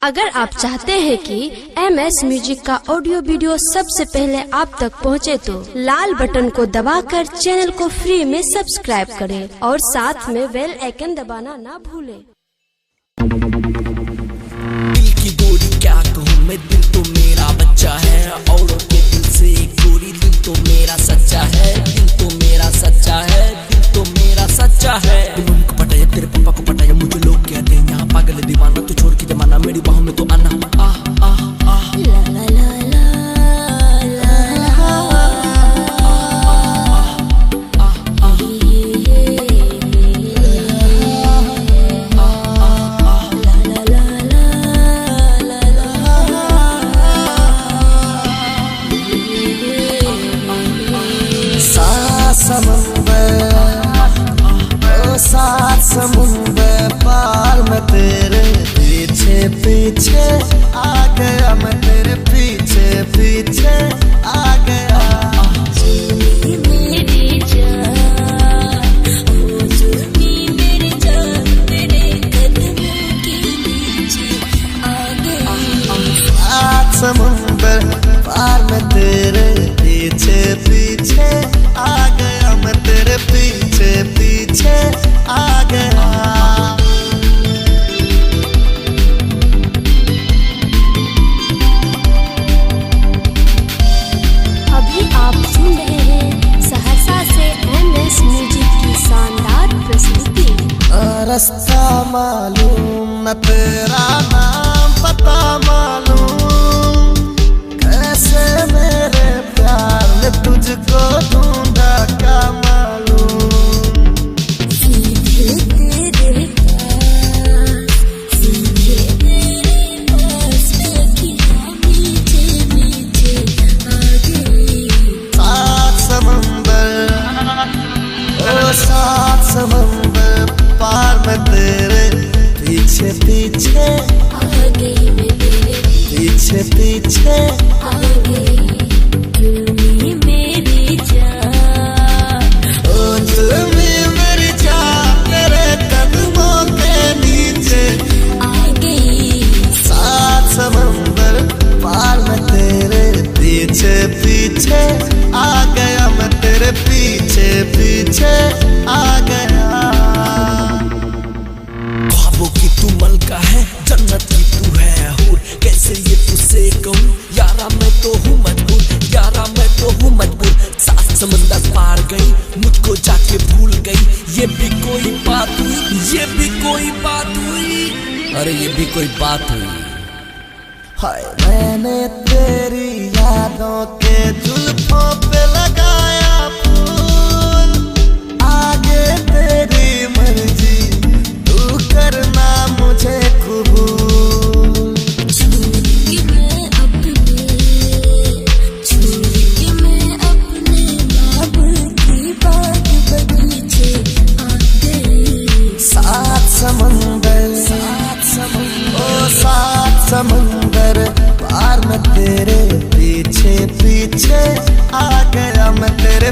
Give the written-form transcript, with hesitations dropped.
अगर आप चाहते हैं कि MS म्यूजिक का ऑडियो वीडियो सबसे पहले आप तक पहुंचे, तो लाल बटन को दबाकर चैनल को फ्री में सब्सक्राइब करें और साथ में बेल आइकन दबाना ना भूलें। दिल की गोरी क्या कहूँ मैं, दिल तो मेरा बच्चा है, औरों के दिल से गोरी दिल तो मेरा सच्चा है, दिल तो मेरा सच्चा है, दिल तो मेरा सच्चा है। तुम उनको पटाया, तेरे पापा को पटाया, मुझे लोग कहते हैं यहाँ पागल दीवाना, तू छोड़ के जमाना, मेरी बाहों में तो आना। ला ला ला ला सात समुंदर पार में तेरे पीछे पीछे आ गया, मैं तेरे पीछे पीछे आ गया। मेरी जान, मेरी जान, तेरे कदमों के नीचे आ गई। सात समुंदर पार में तेरे पीछे पीछे आ गया, मैं तेरे पीछे पीछे आ गया। अभी आप सुन रहे हैं सहरसा से MS म्यूजिक की शानदार प्रस्तुति। रास्ता मालूम न तेरा नाम पता मालूम, कैसे मेरे प्यार ने तुझको ढूंढा क्या मालूम। सीधे तेरे पास, सीधे तेरे पास, लगिया मीठे मीठे आ गई। सात समंदर, ओ सात समंदर पार में तेरे पीछे पीछे आ गई, मैं तेरे पीछे पीछे आ गई। जुल्मी मेरी जान, ओ जुल्मी मेरी जान, तेरे कदमों के नीचे आ गई। सात समंदर पार में तेरे पीछे पीछे आ गया, मैं तेरे पीछे पीछे आ गया। ख्वाबों की तू मलका है, जन्नत की तू है हूर, कैसे ये तुझसे कहूँ यारा, मैं तो हूँ मजबूर, यारा मैं तो हूँ मजबूर। सात समंदर पार गई, मुझको जाके भूल गई, ये भी कोई बात हुई, ये भी कोई बात हुई, अरे ये भी कोई बात हुई। हाय मैंने तेरी यादों के जुल्फों पे लगाया फूल, आगे तेरी मर्जी तू करना मुझे कबूल। छोड़ के मैं अपने, छोड़ के मैं अपने बाबू की बाग बगीचे आ गई। सात समंदर, सात समंदर, ओ सात समंदर पार में तेरे पीछे पीछे आ गया, मैं तेरे